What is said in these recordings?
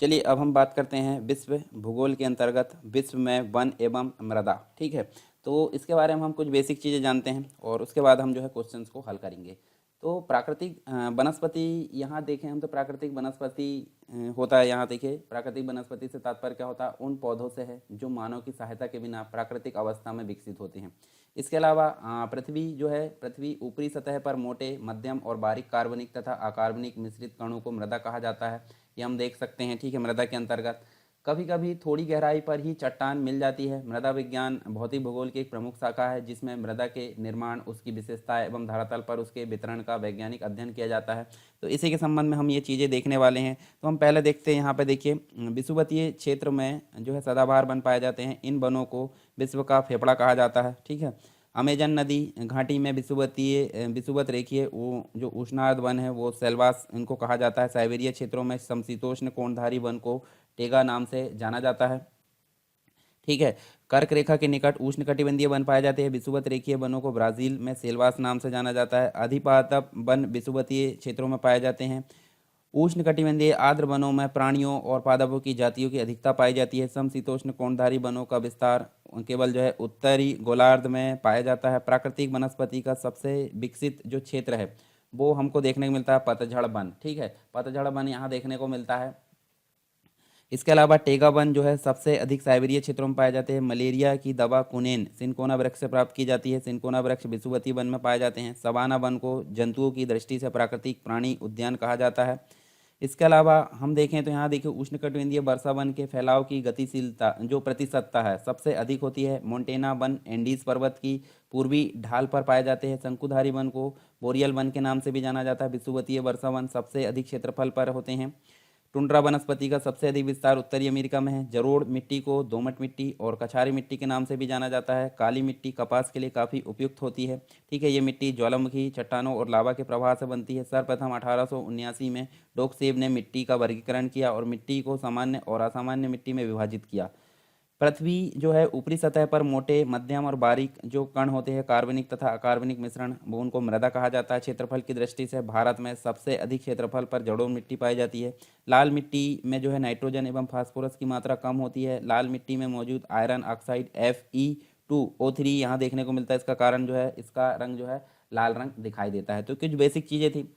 चलिए अब हम बात करते हैं विश्व भूगोल के अंतर्गत विश्व में वन एवं मृदा। ठीक है, तो इसके बारे में हम कुछ बेसिक चीज़ें जानते हैं और उसके बाद हम जो है क्वेश्चंस को हल करेंगे। तो प्राकृतिक वनस्पति, यहाँ देखें हम तो प्राकृतिक वनस्पति होता है। यहाँ देखिए, प्राकृतिक वनस्पति से तात्पर्य क्या होता है, उन पौधों से है जो मानव की सहायता के बिना प्राकृतिक अवस्था में विकसित होते हैं। इसके अलावा पृथ्वी जो है, पृथ्वी ऊपरी सतह पर मोटे, मध्यम और बारीक कार्बनिक तथा अकार्बनिक मिश्रित कणों को मृदा कहा जाता है। ये हम देख सकते हैं। ठीक है, मृदा के अंतर्गत कभी कभी थोड़ी गहराई पर ही चट्टान मिल जाती है। मृदा विज्ञान भौतिक भूगोल की एक प्रमुख शाखा है जिसमें मृदा के निर्माण, उसकी विशेषता एवं धरातल पर उसके वितरण का वैज्ञानिक अध्ययन किया जाता है। तो इसी के संबंध में हम ये चीज़ें देखने वाले हैं। तो हम पहले देखते हैं, यहाँ पे देखिए, विषुवतीय क्षेत्र में जो है सदाबहार वन पाए जाते हैं। इन वनों को विश्व का फेफड़ा कहा जाता है। ठीक है, अमेजन नदी घाटी में विषुवत रेखीय वो जो उष्णार्ध वन है वो सेल्वास इनको कहा जाता है। साइबेरिया क्षेत्रों में समशीतोष्ण कोणधारी वन को टेगा नाम से जाना जाता है। ठीक है, कर्क रेखा के निकट उष्णकटिबंधीय वन पाए जाते हैं। विषुवत रेखीय वनों को ब्राजील में सेल्वास नाम से जाना जाता है। अधिपातप वन विषुवतीय क्षेत्रों में पाए जाते हैं। उष्णकटिबंधीय आर्द्र वनों में प्राणियों और पादपों की जातियों की अधिकता पाई जाती है। समशीतोष्ण कोणधारी वनों का विस्तार केवल जो है उत्तरी गोलार्ध में पाया जाता है। प्राकृतिक वनस्पति का सबसे विकसित जो क्षेत्र है वो हमको देखने को मिलता है पतझड़ वन। ठीक है, पतझड़ वन यहाँ देखने को मिलता है। इसके अलावा टेगा वन जो है सबसे अधिक साइबेरिया क्षेत्रों में पाए जाते हैं। मलेरिया की दवा कुनेन सिनकोना वृक्ष से प्राप्त की जाती है। सिनकोना वृक्ष विषुवतीय वन में पाए जाते हैं। सवाना वन को जंतुओं की दृष्टि से प्राकृतिक प्राणी उद्यान कहा जाता है। इसके अलावा हम देखें तो यहाँ देखिए, उष्णकटिबंधीय वर्षा वन के फैलाव की गतिशीलता जो प्रतिशतता है सबसे अधिक होती है। मोंटेना वन एंडीज पर्वत की पूर्वी ढाल पर पाए जाते हैं। शंकुधारी वन को बोरियल वन के नाम से भी जाना जाता है। विषुवतीय वर्षा वन सबसे अधिक क्षेत्रफल पर होते हैं। टुंड्रा वनस्पति का सबसे अधिक विस्तार उत्तरी अमेरिका में है। जरोड़ मिट्टी को दोमट मिट्टी और कछारी मिट्टी के नाम से भी जाना जाता है। काली मिट्टी कपास के लिए काफ़ी उपयुक्त होती है। ठीक है, ये मिट्टी ज्वालामुखी चट्टानों और लावा के प्रवाह से बनती है। सर्वप्रथम 1879 में डोकसेव ने मिट्टी का वर्गीकरण किया और मिट्टी को सामान्य और असामान्य मिट्टी में विभाजित किया। पृथ्वी जो है ऊपरी सतह पर मोटे, मध्यम और बारीक जो कण होते हैं, कार्बनिक तथा अकार्बनिक मिश्रण, वो उनको मृदा कहा जाता है। क्षेत्रफल की दृष्टि से भारत में सबसे अधिक क्षेत्रफल पर जड़ोल मिट्टी पाई जाती है। लाल मिट्टी में जो है नाइट्रोजन एवं फास्फोरस की मात्रा कम होती है। लाल मिट्टी में मौजूद आयरन ऑक्साइड Fe2O3 यहाँ देखने को मिलता है। इसका कारण जो है, इसका रंग जो है लाल रंग दिखाई देता है। तो कुछ बेसिक चीज़ें थी।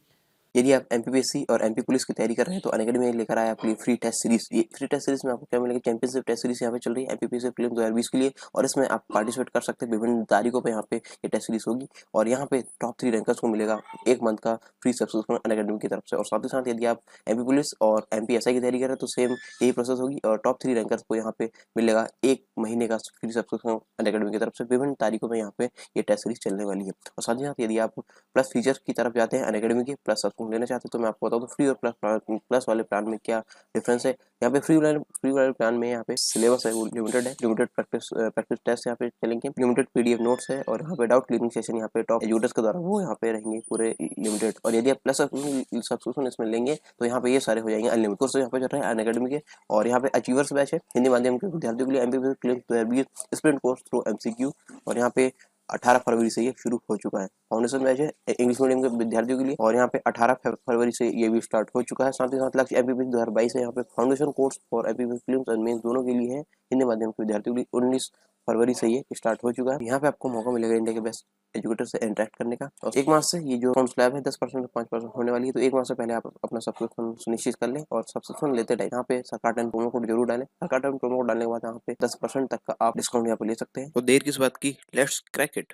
यदि आप एमपीपीएससी और एमपी पुलिस की तैयारी कर रहे हैं तो अनअकैडमी में लेकर आया आपके लिए फ्री टेस्ट सीरीज। ये फ्री टेस्ट सीरीज में आपको क्या मिलेगा, चैंपियनशिप टेस्ट सीरीज यहाँ पे चल रही है एमपीपीएससी प्रीलिम्स 2020 के लिए, और इसमें आप पार्टिसिपेट कर सकते हैं। विभिन्न तारीखों पे यहाँ पे ये टेस्ट सीरीज होगी और यहाँ पे टॉप 3 रैंकर्स को मिलेगा 1 मंथ का फ्री सब्सक्रिप्शन अनअकैडमी की तरफ से। और साथ ही साथ यदि आप एमपी पुलिस और एमपीएसआई की तैयारी कर रहे हैं तो सेम यही प्रोसेस होगी और टॉप 3 रैंकर्स को यहाँ पे मिलेगा 1 महीने का फ्री सब्सक्रिप्शन अनअकैडमी की तरफ से। विभिन्न तारीखों में यहाँ पे ये टेस्ट सीरीज चलने वाली है। और साथ ही साथ यदि आप प्लस फीचर की तरफ जाते हैं, अनअकैडमी के प्लस सब्सक्रिप्शन लेना चाहते हैं, तो मैं आपको बताऊँ तो फ्री और प्लस वाले प्लान में क्या डिफरेंस है। यहाँ पे फ्री वाले प्लान में यहाँ पे सिलेबस है वो लिमिटेड है। लिमिटेड प्रैक्टिस टेस्ट यहाँ पे चलेंगे, लिमिटेड पीडीएफ नोट्स है और यहाँ पे डाउट क्लियरिंग सेशन यहाँ पे टॉप एजुकेटर्स के द्वारा वो यहाँ पे रहेंगे पूरे लिमिटेड। और यदि आप प्लस सब्सक्रिप्शन इसमें लेंगे तो यहाँ पे ये सारे हो जाएंगे अनलिमिटेड। कोर्स यहाँ पे चल रहा है अनअकैडमी के, और यहाँ पे अचीवर्स बैच है हिंदी माध्यम के विद्यार्थियों के लिए, MPPSC prelims sprint course through MCQ, और यहाँ पे 18 फरवरी से ये शुरू हो चुका है। फाउंडेशन बैच है इंग्लिश मीडियम के विद्यार्थियों के लिए और यहाँ पे 18 फरवरी से ये भी स्टार्ट हो चुका है। साथ ही साथ लक्ष्य एमपीपीएससी 2022 है यहाँ पे फाउंडेशन कोर्स और एमपीपीएससी प्रीलिम्स और मेंस दोनों के लिए है हिंदी माध्यम के विद्यार्थियों के लिए। 19 फरवरी से ये स्टार्ट हो चुका है। यहाँ पे आपको मौका मिलेगा इंडिया के बेस्ट एजुकेटर से इंटरेक्ट करने का। और एक मास से ये जो फॉर्म स्लैब है 10% से 5% होने वाली है, तो एक मास से पहले आप अपना सब्सक्रिप्शन सुनिश्चित कर लें। और सब्सक्रिप्शन लेते टाइम यहाँ पे सरकार टाइम प्रोमो कोड जरूर डालें। सरकार टाइम प्रोमो कोड डालने के बाद यहाँ पे 10% तक का आप डिस्काउंट यहाँ पे ले सकते हैं। तो देर किस बात की, लेट्स क्रैक इट।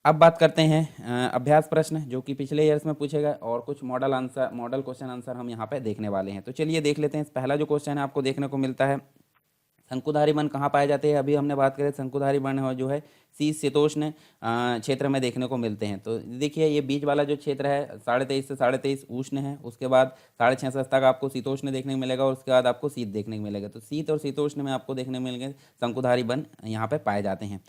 अब बात करते हैं अभ्यास प्रश्न जो कि पिछले ईयर्स में पूछे गए और कुछ मॉडल क्वेश्चन आंसर हम यहाँ पे देखने वाले हैं। तो चलिए देख लेते हैं। पहला जो क्वेश्चन है आपको देखने को मिलता है, शंकुधारी वन कहाँ पाए जाते हैं। अभी हमने बात करें शंकुधारी वन है जो है शीतोष्ण क्षेत्र में देखने को मिलते हैं। तो देखिए, ये बीच वाला जो क्षेत्र है 23.5 से 23.5 उष्ण है, उसके बाद 6.5 तक आपको शीतोष्ण देखने को मिलेगा और उसके बाद आपको शीत देखने को मिलेगा। तो शीत और शीतोष्ण में आपको देखने को मिलेंगे शंकुधारी वन यहाँ पे पाए जाते हैं।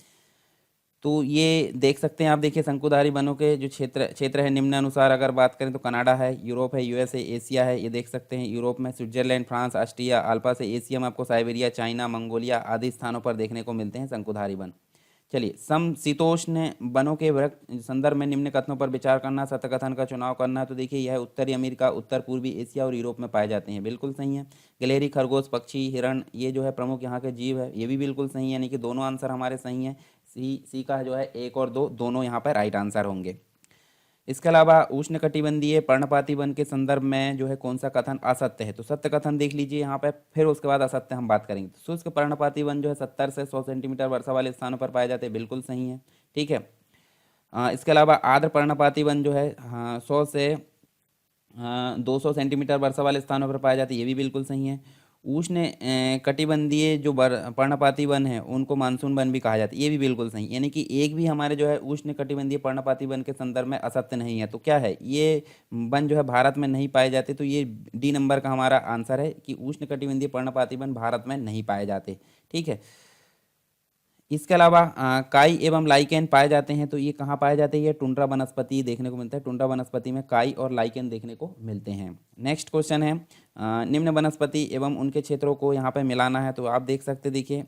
तो ये देख सकते हैं आप। देखिए, शंकुधारी वनों के जो क्षेत्र है निम्न अनुसार अगर बात करें तो कनाडा है, यूरोप है, यूएसए, एशिया है। ये देख सकते हैं यूरोप में स्विट्जरलैंड, फ्रांस, ऑस्ट्रिया, अल्पा से एशिया में आपको साइबेरिया, चाइना, मंगोलिया आदि स्थानों पर देखने को मिलते हैं शंकुधारी वन। चलिए, समशीतोष्ण वनों के वृक्ष संदर्भ में निम्न कथनों पर विचार करना, सत्य कथन का चुनाव करना। तो देखिए, यह उत्तरी अमेरिका, उत्तर पूर्वी एशिया और यूरोप में पाए जाते हैं, बिल्कुल सही है। गिलहरी, खरगोश, पक्षी, हिरण, ये जो है प्रमुख यहाँ के जीव है, ये भी बिल्कुल सही है, यानी कि दोनों आंसर हमारे सही हैं। सी का जो है 1 और 2 दोनों यहाँ पर राइट आंसर होंगे। इसके अलावा उष्णकटिबंधीय पर्णपाती वन के संदर्भ में जो है कौन सा कथन असत्य है, तो सत्य कथन देख लीजिए यहाँ पे, फिर उसके बाद असत्य हम बात करेंगे। तो शुष्क पर्णपाती वन जो है 70 से 100 सेंटीमीटर वर्षा वाले स्थानों पर पाए जाते हैं, बिल्कुल सही है, ठीक है। इसके अलावा आर्द्र पर्णपाती वन जो है 100 से 200 सेंटीमीटर वर्षा वाले स्थानों पर पाए जाते हैं, ये भी बिल्कुल सही है। उष्ण कटिबंधीय जो पर्णपाती वन है उनको मानसून वन भी कहा जाता है, ये भी बिल्कुल सही, यानी कि एक भी हमारे जो है उष्ण कटिबंधीय पर्णपाती वन के संदर्भ में असत्य नहीं है। तो क्या है, ये वन जो है भारत में नहीं पाए जाते, तो ये डी नंबर का हमारा आंसर है कि उष्ण कटिबंधीय पर्णपाती वन भारत में नहीं पाए जाते, ठीक है। इसके अलावा काई एवं लाइकेन पाए जाते हैं, तो ये कहाँ पाए जाते हैं, ये टुंड्रा वनस्पति देखने को मिलता है, टुंड्रा वनस्पति में काई और लाइकेन देखने को मिलते हैं। नेक्स्ट क्वेश्चन है, निम्न वनस्पति एवं उनके क्षेत्रों को यहाँ पे मिलाना है। तो आप देख सकते, देखिए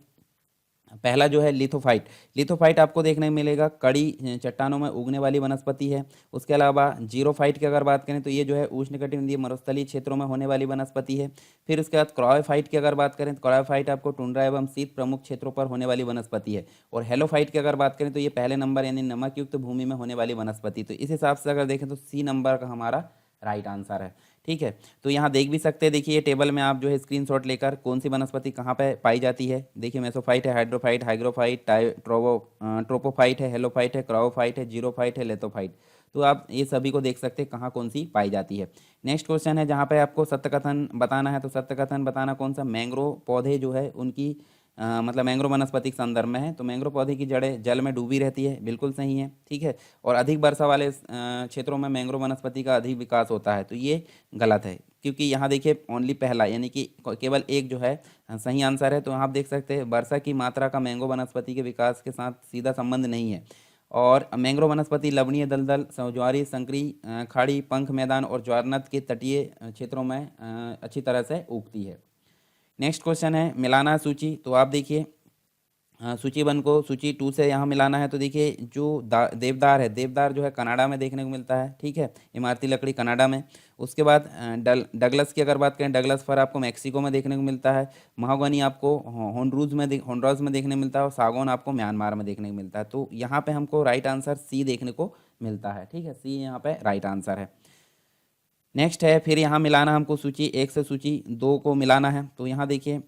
पहला जो है लिथोफाइट, लिथोफाइट आपको देखने को मिलेगा, कड़ी चट्टानों में उगने वाली वनस्पति है। उसके अलावा जीरोफाइट की अगर बात करें तो ये जो है उष्णकटिबंधीय मरुस्थलीय क्षेत्रों में होने वाली वनस्पति है। फिर उसके बाद क्रायोफाइट की अगर बात करें तो क्रायोफाइट आपको टुंड्रा एवं शीत प्रमुख क्षेत्रों पर होने वाली वनस्पति है। और हेलोफाइट की अगर बात करें तो ये पहले नंबर यानी नमक युक्त भूमि में होने वाली वनस्पति। तो इस हिसाब से अगर देखें तो सी नंबर का हमारा राइट आंसर है, ठीक है। तो यहाँ देख भी सकते हैं, देखिए ये टेबल में आप जो है स्क्रीनशॉट लेकर कौन सी वनस्पति कहाँ पे पाई जाती है। देखिए मेसोफाइट है, हाइड्रोफाइट, हाइग्रोफाइट, ट्रोपोफाइट है, हेलोफाइट है, क्रायोफाइट है, जीरोफाइट है, लेथोफाइट। तो आप ये सभी को देख सकते हैं कहाँ कौन सी पाई जाती है। नेक्स्ट क्वेश्चन है जहाँ पे आपको सत्य कथन बताना है। तो सत्य कथन बताना कौन सा, मैंग्रोव पौधे जो है उनकी मतलब मैंग्रोव वनस्पति के संदर्भ में है। तो मैंग्रोव पौधे की जड़ें जल में डूबी रहती है, बिल्कुल सही है, ठीक है। और अधिक वर्षा वाले क्षेत्रों में मैंग्रोव वनस्पति का अधिक विकास होता है, तो ये गलत है, क्योंकि यहाँ देखिए ओनली पहला यानी कि केवल एक जो है सही आंसर है। तो आप देख सकते हैं वर्षा की मात्रा का मैंग्रोव वनस्पति के विकास के साथ सीधा संबंध नहीं है। और मैंग्रोव वनस्पति लवणीय दलदल, ज्वारी, संकरी, खाड़ी, पंख मैदान और ज्वारनद के तटीय क्षेत्रों में अच्छी तरह से उगती है। नेक्स्ट क्वेश्चन है मिलाना सूची। तो आप देखिए सूची 1 को सूची 2 से यहाँ मिलाना है। तो देखिए जो देवदार है, देवदार जो है कनाडा में देखने को मिलता है, ठीक है, इमारती लकड़ी कनाडा में। उसके बाद डगलस की अगर बात करें, डगलस फर आपको मैक्सिको में देखने को मिलता है। महोगनी आपको होंडुरास में देखने को मिलता है। और सागौन आपको म्यांमार में देखने को मिलता है। तो यहाँ पे हमको राइट आंसर सी देखने को मिलता है, ठीक है, सी यहाँ पे राइट आंसर है। नेक्स्ट है फिर यहाँ मिलाना हमको सूची 1 से सूची 2 को मिलाना है। तो यहाँ देखिए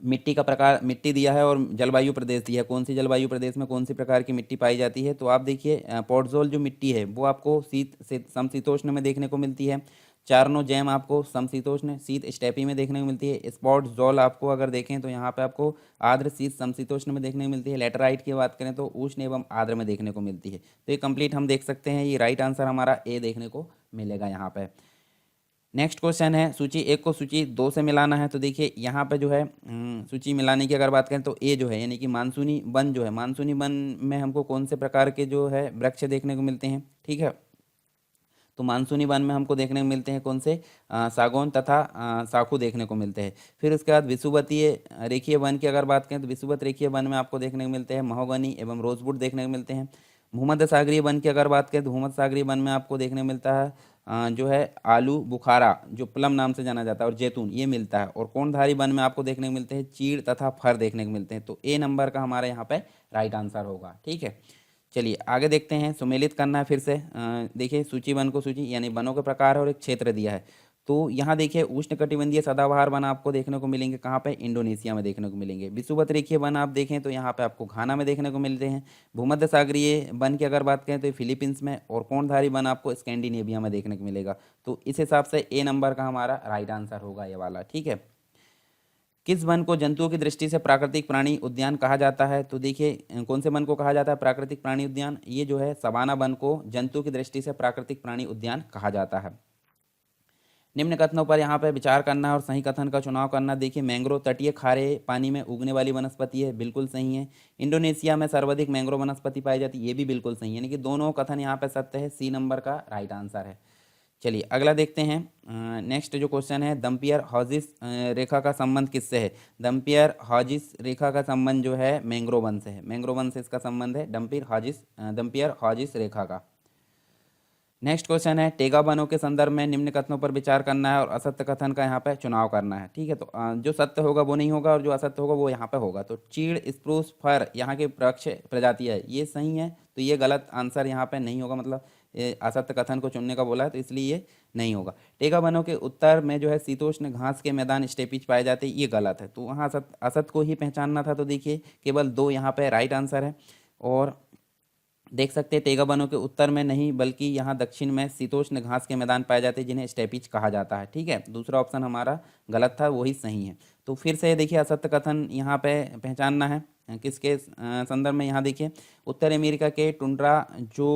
मिट्टी का प्रकार, मिट्टी दिया है और जलवायु प्रदेश दिया है, कौन सी जलवायु प्रदेश में कौन सी प्रकार की मिट्टी पाई जाती है। तो आप देखिए पोर्टजोल जो मिट्टी है वो आपको समशीतोष्ण में देखने को मिलती है। चारनो जैम आपको समशीतोष्ण शीत स्टेपी में देखने को मिलती है। स्पॉट जोल आपको अगर देखें तो यहाँ पे आपको आर्द्र शीत समशीतोष्ण में देखने को मिलती है। लेटराइट की बात करें तो उष्ण एवं आर्द्र में देखने को मिलती है। तो ये कंप्लीट हम देख सकते हैं, ये राइट आंसर हमारा ए देखने को मिलेगा यहाँ पे। नेक्स्ट क्वेश्चन है सूची 1 को सूची 2 से मिलाना है। तो देखिए यहाँ पे जो है सूची मिलाने की अगर बात करें तो ए जो है यानी कि मानसूनी वन जो है, मानसूनी वन में हमको कौन से प्रकार के जो है वृक्ष देखने को मिलते हैं, ठीक है। तो मानसूनी वन में हमको देखने को मिलते हैं कौन से, सागौन तथा साखू देखने को मिलते हैं। फिर उसके बाद विषुवतीय रेखीय वन की अगर बात करें तो विषुवत रेखीय वन में आपको देखने को मिलते हैं महोगनी एवं रोजवुड देखने को मिलते हैं। भूमध्य सागरीय वन की अगर बात करें तो भूमध्य सागरीय वन में आपको देखने को मिलता है जो है आलू बुखारा जो प्लम नाम से जाना जाता है और जैतून ये मिलता है। और कोणधारी वन में आपको देखने को मिलते हैं चीड़ तथा फर देखने को मिलते हैं। तो ए नंबर का हमारे यहाँ पे राइट आंसर होगा, ठीक है। चलिए आगे देखते हैं, सुमेलित करना है फिर से। देखिए सूची 1 को सूची यानी वनों के प्रकार और एक क्षेत्र दिया है। तो यहाँ देखिए उष्णकटिबंधीय सदाबहार वन आपको देखने को मिलेंगे कहाँ पे, इंडोनेशिया में देखने को मिलेंगे। विषुवत रेखीय वन आप देखें तो यहाँ पे आपको घाना में देखने को मिलते हैं। भूमध्य सागरीय वन की अगर बात करें तो फिलीपींस में। और कोणधारी वन आपको स्कैंडिनेविया में देखने को मिलेगा। तो इस हिसाब से ए नंबर का हमारा राइट आंसर होगा ये वाला, ठीक है। किस वन को जंतुओं की दृष्टि से प्राकृतिक प्राणी उद्यान कहा जाता है। तो देखिए कौन से वन को कहा जाता है प्राकृतिक प्राणी उद्यान, ये जो है सवाना वन को जंतुओं की दृष्टि से प्राकृतिक प्राणी उद्यान कहा जाता है। निम्न कथनों पर यहाँ पे विचार करना है और सही कथन का चुनाव करना। देखिए मैंग्रोव तटीय खारे पानी में उगने वाली वनस्पति है, बिल्कुल सही है। इंडोनेशिया में सर्वाधिक मैंग्रोव वनस्पति पाई जाती है, ये भी बिल्कुल सही है, यानी कि दोनों कथन यहाँ पे सत्य है, सी नंबर का राइट आंसर है। चलिए अगला देखते हैं। नेक्स्ट जो क्वेश्चन है, दम्पियर हॉजिस रेखा का संबंध किससे है? दम्पियर हॉजिस रेखा का संबंध जो है मैंग्रोव वन से है। मैंग्रोव वन से इसका संबंध है दम्पियर हॉजिस रेखा का। नेक्स्ट क्वेश्चन है, टेगा बनों के संदर्भ में निम्न कथनों पर विचार करना है और असत्य कथन का यहाँ पे चुनाव करना है। ठीक है, तो जो सत्य होगा वो नहीं होगा और जो असत्य होगा वो यहाँ पे होगा। तो चीड़, स्प्रूस, फर यहाँ के वृक्ष प्रजाति है, ये सही है, तो ये गलत आंसर यहाँ पे नहीं होगा। मतलब असत्य कथन को चुनने का बोला है तो इसलिए ये नहीं होगा। टेगा बनों के उत्तर में जो है शीतोष्ण घास के मैदान स्टेपीज पाए जाते हैं, ये गलत है। तो वहाँ असत को ही पहचानना था, तो देखिए केवल 2 यहाँ पे राइट आंसर है। और देख सकते हैं टेगा बनों के उत्तर में नहीं बल्कि यहाँ दक्षिण में शीतोष्ण घास के मैदान पाए जाते हैं जिन्हें स्टेपीज कहा जाता है। ठीक है, दूसरा ऑप्शन हमारा गलत था, वही सही है। तो फिर से देखिए असत्य कथन यहाँ पे पहचानना है किसके संदर्भ में। यहाँ देखिए उत्तर अमेरिका के टुंड्रा जो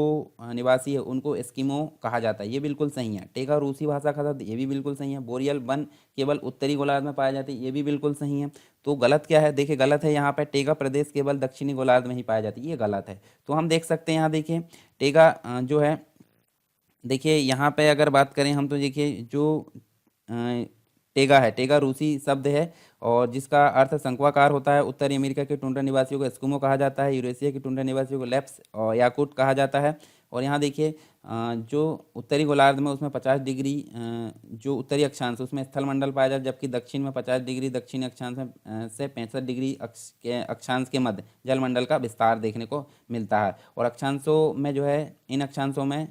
निवासी है उनको एस्किमो कहा जाता है, ये बिल्कुल सही है। टेगा रूसी भाषा का था, ये भी बिल्कुल सही है। बोरियल वन केवल उत्तरी गोलार्ध में पाए जाते हैं, ये भी बिल्कुल सही है। तो गलत क्या है? देखिए गलत है यहाँ पे टेगा प्रदेश केवल दक्षिणी गोलार्ध में ही पाया जाती है, ये गलत है। तो हम देख सकते हैं यहाँ देखिए टेगा जो है, देखिए यहाँ पे अगर बात करें हम तो देखिए जो टेगा है, टेगा रूसी शब्द है और जिसका अर्थ शंक्वाकार होता है। उत्तरी अमेरिका के टुंड्रा निवासियों को एस्किमो कहा जाता है, यूरेशिया के टुंड्रा निवासियों को लेप्स और याकूट कहा जाता है। और यहाँ देखिए जो उत्तरी गोलार्ध में उसमें 50 डिग्री जो उत्तरी अक्षांश उसमें स्थल मंडल पाया जाता है, जबकि दक्षिण में 50 डिग्री दक्षिणी अक्षांश में से 65 डिग्री अक्षांश के मध्य जलमंडल का विस्तार देखने को मिलता है। और अक्षांशों में जो है, इन अक्षांशों में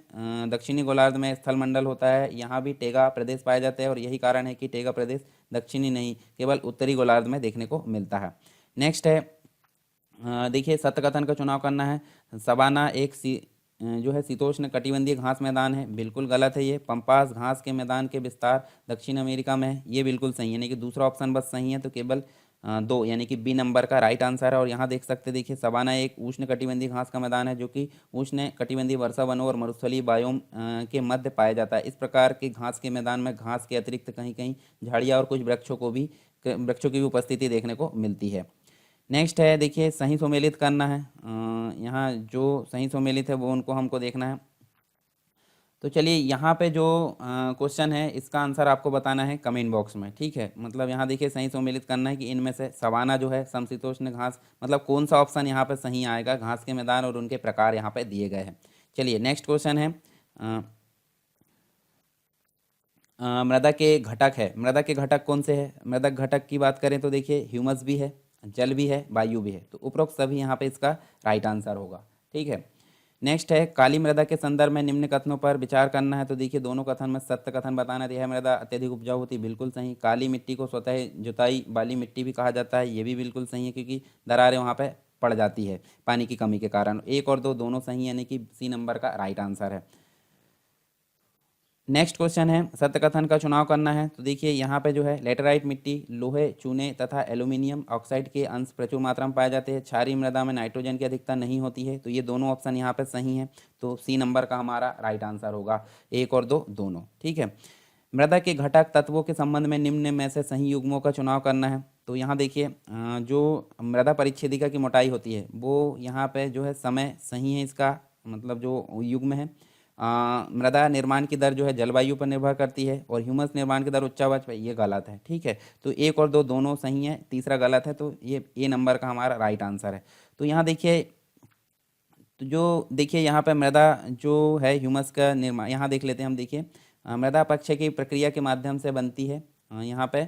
दक्षिणी गोलार्ध में स्थल मंडल होता है, यहाँ भी टेगा प्रदेश पाए जाते हैं और यही कारण है कि टेगा प्रदेश दक्षिणी नहीं केवल उत्तरी गोलार्ध में देखने को मिलता है। नेक्स्ट है देखिए सत्य कथन का चुनाव करना है। सवाना एक जो है शीतोष्ण कटिबंधीय घास मैदान है, बिल्कुल गलत है ये। पंपास घास के मैदान के विस्तार दक्षिण अमेरिका में है, ये बिल्कुल सही है। यानी कि दूसरा ऑप्शन बस सही है, तो केवल 2 यानी कि बी नंबर का राइट आंसर है। और यहाँ देख सकते देखिए सवाना एक उष्ण कटिबंधीय घास का मैदान है जो कि उष्ण कटिबंधीय वर्षा वनों और मरुस्थलीय बायोम के मध्य पाया जाता है। इस प्रकार के घास के मैदान में घास के अतिरिक्त कहीं कहीं झाड़ियाँ और कुछ वृक्षों की भी उपस्थिति देखने को मिलती है। नेक्स्ट है देखिए सही सुमेलित करना है। यहाँ जो सही सुमेलित है वो उनको हमको देखना है। तो चलिए यहाँ पे जो क्वेश्चन है इसका आंसर आपको बताना है कमेंट बॉक्स में। ठीक है, मतलब यहाँ देखिए सही सुमेलित करना है कि इनमें से सवाना जो है समशीतोष्ण घास, मतलब कौन सा ऑप्शन यहाँ पे सही आएगा। घास के मैदान और उनके प्रकार यहाँ पे दिए गए हैं। चलिए नेक्स्ट क्वेश्चन है मृदा के घटक है। मृदा के घटक कौन से है? मृदा घटक की बात करें तो देखिए ह्यूमस भी है, जल भी है, वायु भी है। तो उपरोक्त सभी यहाँ पे इसका राइट आंसर होगा। ठीक है, नेक्स्ट है काली मृदा के संदर्भ में निम्न कथनों पर विचार करना है। तो देखिए दोनों कथन में सत्य कथन बताना दिया है। मृदा अत्यधिक उपजाऊ होती, बिल्कुल सही। काली मिट्टी को स्वतः जुताई वाली मिट्टी भी कहा जाता है, ये भी बिल्कुल सही है क्योंकि दरारें वहाँ पे पड़ जाती है पानी की कमी के कारण। 1 और 2 दोनों सही है, यानी कि सी नंबर का राइट आंसर है। नेक्स्ट क्वेश्चन है सत्य कथन का चुनाव करना है। तो देखिए यहाँ पे जो है लेटेराइट मिट्टी, लोहे, चूने तथा एल्यूमिनियम ऑक्साइड के अंश प्रचुर मात्रा में पाए जाते हैं। क्षारीय मृदा में नाइट्रोजन की अधिकता नहीं होती है, तो ये दोनों ऑप्शन यहाँ पे सही है। तो सी नंबर का हमारा राइट आंसर होगा। 1 और 2 दोनों। ठीक है, मृदा के घटक तत्वों के संबंध में निम्न में से सही युग्मों का चुनाव करना है। तो यहाँ देखिए जो मृदा परिच्छेदिका की मोटाई होती है वो यहाँ पे जो है समय सही है इसका, मतलब जो युग्म है। मृदा निर्माण की दर जो है जलवायु पर निर्भर करती है और ह्यूमस निर्माण की दर उच्चावच पर, ये गलत है। ठीक है, तो 1 और 2 दोनों सही है, तीसरा गलत है, तो ये ए नंबर का हमारा राइट आंसर है। तो यहाँ देखिए तो जो देखिए यहाँ पे मृदा जो है ह्यूमस का निर्माण यहाँ देख लेते हैं हम। देखिए मृदा अपक्षय की प्रक्रिया के माध्यम से बनती है। यहाँ पे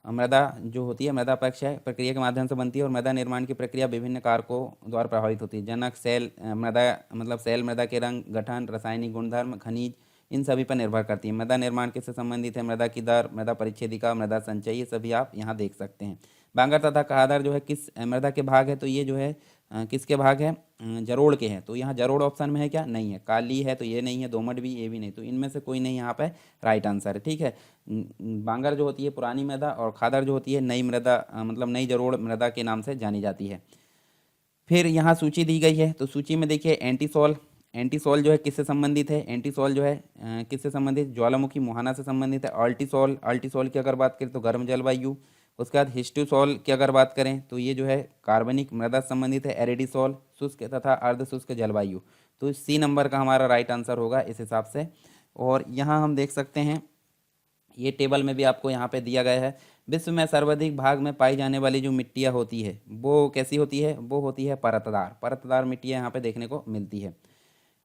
मृदा जो होती है मृदा अपक्षय प्रक्रिया के माध्यम से बनती है और मृदा निर्माण की प्रक्रिया विभिन्न कारकों द्वारा प्रभावित होती है। जनक, सेल मृदा मतलब सेल मृदा के रंग, गठन, रासायनिक गुणधर्म, खनिज, इन सभी पर निर्भर करती है। मृदा निर्माण किससे संबंधित है? मृदा की दर, मृदा परिच्छेदिका, मृदा संचय, ये सभी आप यहाँ देख सकते हैं। बांगर तथा कहादर जो है किस मृदा के भाग है? तो ये जो है किसके भाग है? जरोड़ के हैं। तो यहाँ जरोड़ ऑप्शन में है क्या? नहीं है। काली है तो ये नहीं है, दोमट भी, ये भी नहीं, तो इनमें से कोई नहीं यहाँ पे राइट आंसर है। ठीक है, बांगर जो होती है पुरानी मृदा और खादर जो होती है नई मृदा, मतलब नई जरोड़ मृदा के नाम से जानी जाती है। फिर यहाँ सूची दी गई है, तो सूची में देखिए एंटीसोल, एंटीसोल जो है किससे संबंधित है? एंटीसोल जो है किससे संबंधित? ज्वालामुखी मुहाना से संबंधित है। अल्टीसोल, अल्टीसोल की अगर बात करें तो गर्म जलवायु। उसके बाद हिस्टोसोल की अगर बात करें तो ये जो है कार्बनिक मृदा से संबंधित है। एरिडिसोल शुष्क तथा अर्ध शुष्क जलवायु। तो सी नंबर का हमारा राइट आंसर होगा इस हिसाब से। और यहाँ हम देख सकते हैं, ये टेबल में भी आपको यहाँ पे दिया गया है। विश्व में सर्वाधिक भाग में पाई जाने वाली जो मिट्टियाँ होती है वो कैसी होती है, वो होती है परतदार। परतदार मिट्टियाँ यहाँ पे देखने को मिलती है।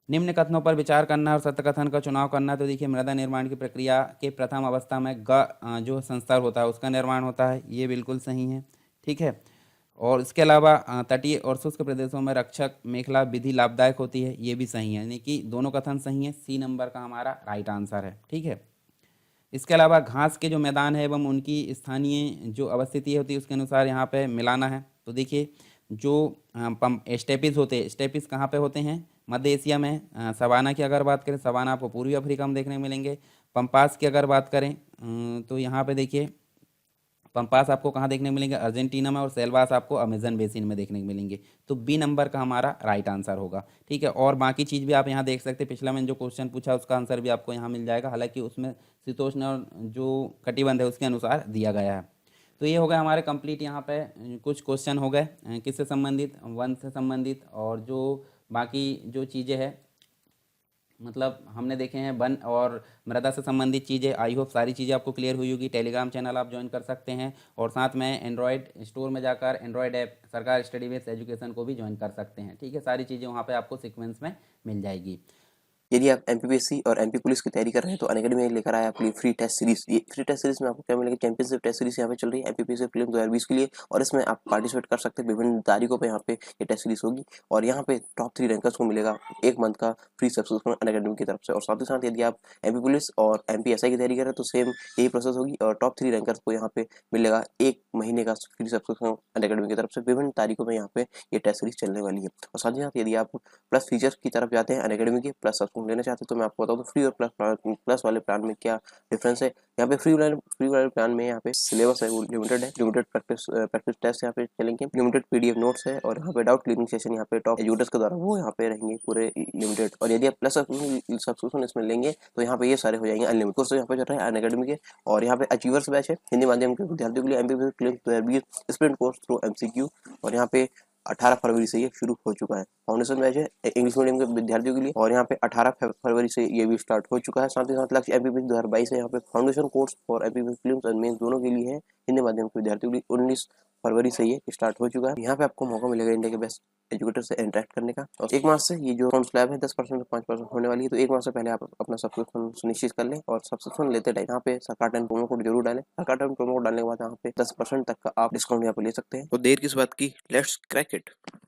निम्न कथनों पर विचार करना और सत्य कथन का चुनाव करना। तो देखिए, मृदा निर्माण की प्रक्रिया के प्रथम अवस्था में जो संस्तर होता है उसका निर्माण होता है, ये बिल्कुल सही है। ठीक है। और इसके अलावा तटीय और शुष्क प्रदेशों में रक्षक मेखला विधि लाभदायक होती है, ये भी सही है। यानी कि दोनों कथन सही है, सी नंबर का हमारा राइट आंसर है। ठीक है। इसके अलावा घास के जो मैदान है एवं उनकी स्थानीय जो अवस्थिति होती है उसके अनुसार यहाँ पे मिलाना है। तो देखिए, जो पम स्टेपिस होते हैं, स्टेपिस कहाँ पे होते हैं, मध्य एशिया में। सवाना की अगर बात करें, सवाना आपको पूर्वी अफ्रीका में देखने को मिलेंगे। पंपास की अगर बात करें तो यहाँ पे देखिए, पंपास आपको कहाँ देखने को मिलेंगे, अर्जेंटीना में। और सेल्वास आपको अमेजन बेसिन में देखने को मिलेंगे। तो बी नंबर का हमारा राइट आंसर होगा। ठीक है। और बाकी चीज़ भी आप यहाँ देख सकते हैं, पिछला मैंने जो क्वेश्चन पूछा उसका आंसर भी आपको यहाँ मिल जाएगा, हालांकि उसमें शीतोष्ण और जो कटिबंध है उसके अनुसार दिया गया है। तो ये हो गया हमारे कंप्लीट। यहाँ पे कुछ क्वेश्चन हो गए किससे संबंधित, वन से संबंधित। और जो बाकी जो चीज़ें हैं, मतलब हमने देखे हैं वन और मृदा से संबंधित चीज़ें। आई होप सारी चीज़ें आपको क्लियर हुई होगी। टेलीग्राम चैनल आप ज्वाइन कर सकते हैं, और साथ में एंड्रॉयड स्टोर में जाकर एंड्रॉयड ऐप सरकार स्टडी बेस्ड एजुकेशन को भी ज्वाइन कर सकते हैं। ठीक है। सारी चीज़ें वहाँ पे आपको सीक्वेंस में मिल जाएगी। यदि आप एमपीपीएससी और एमपी पुलिस की तैयारी कर रहे हैं तो अनअकैडमी में लेकर आया आपके लिए फ्री टेस्ट सीरीज। ये फ्री टेस्ट सीरीज में आपको क्या मिलेगा, चैंपियनशिप टेस्ट सीरीज यहाँ पे चल रही है एमपीपीएससी प्रीलिम्स 2020 के लिए, और इसमें आप पार्टिसिपेट कर सकते हैं। विभिन्न तारीखों पे यहाँ पे ये टेस्ट सीरीज होगी, और यहाँ पे टॉप 3 रैंकर्स को मिलेगा 1 मंथ का फ्री सब्सक्रिप्शन अनअकैडमी की तरफ से। और साथ ही साथ यदि आप एमपी पुलिस और एमपीएसआई की तैयारी कर रहे हैं तो सेम यही प्रोसेस होगी, और टॉप 3 रैंकर्स को यहाँ पे मिलेगा 1 महीने का फ्री सब्सक्रिप्शन अनअकैडमी की तरफ से। विभिन्न तारीखों में यहाँ पे ये टेस्ट सीरीज चलने वाली है। और साथ ही साथ यदि आप प्लस फीचर्स की तरफ जाते हैं, अनअकैडमी के प्लस सब्सक्रिप्शन लेना चाहते हैं, तो मैं आपको बता दूं फ्री और प्लस वाले प्लान में क्या डिफरेंस है। यहाँ पे फ्री वाले प्लान में यहाँ पे सिलेबस है वो लिमिटेड है, लिमिटेड प्रैक्टिस टेस्ट यहाँ पे चलेंगे, लिमिटेड पीडीएफ नोट्स है, और यहाँ पे डाउट क्लियरिंग सेशन यहाँ पे टॉप एजुकेटर्स के द्वारा वो यहाँ पे रहेंगे पूरे लिमिटेड। और यदि आप प्लस सब्सक्रिप्शन इसमें लेंगे तो यहाँ पे ये सारे हो जाएंगे अनलिमिटेड कोर्स यहाँ पे चल रहा है अनअकैडमी के। और यहाँ पे अचीवर्स बैच है हिंदी माध्यम के विद्यार्थियों के लिए, MPPSC prelims 2020 sprint course through MCQ, और यहाँ पे 18 फरवरी से ये शुरू हो चुका है। फाउंडेशन बैच है इंग्लिश मीडियम के विद्यार्थियों के लिए, और यहाँ पे 18 फरवरी से ये भी स्टार्ट हो चुका है। साथ ही साथ लक्ष्य एमपीपीएससी 2022 है, यहाँ पे फाउंडेशन कोर्स और एमपीपीएससी प्रीलिम्स एंड मेंस दोनों के लिए है हिंदी माध्यम के विद्यार्थियों के लिए। 19 फरवरी से ये स्टार्ट हो चुका है। यहाँ पे आपको मौका मिलेगा इंडिया के बेस्ट एजुकेटर से इंटरेक्ट करने का। और 1 माह से ये जो स्लैब है 10% से 5% होने वाली है, तो 1 माह से पहले आप अपना सब्सक्रिप्शन सुनिश्चित कर लें। और सब्सक्रिप्शन लेते टाइम यहाँ पे सरकार टाइम प्रोमो कोड जरूर डालें। सरकार टाइम प्रोमो कोड डालने के बाद यहाँ पे 10% तक का आप डिस्काउंट यहाँ पे ले सकते हैं। तो देर किस बात की, लेट्स क्रैक इट।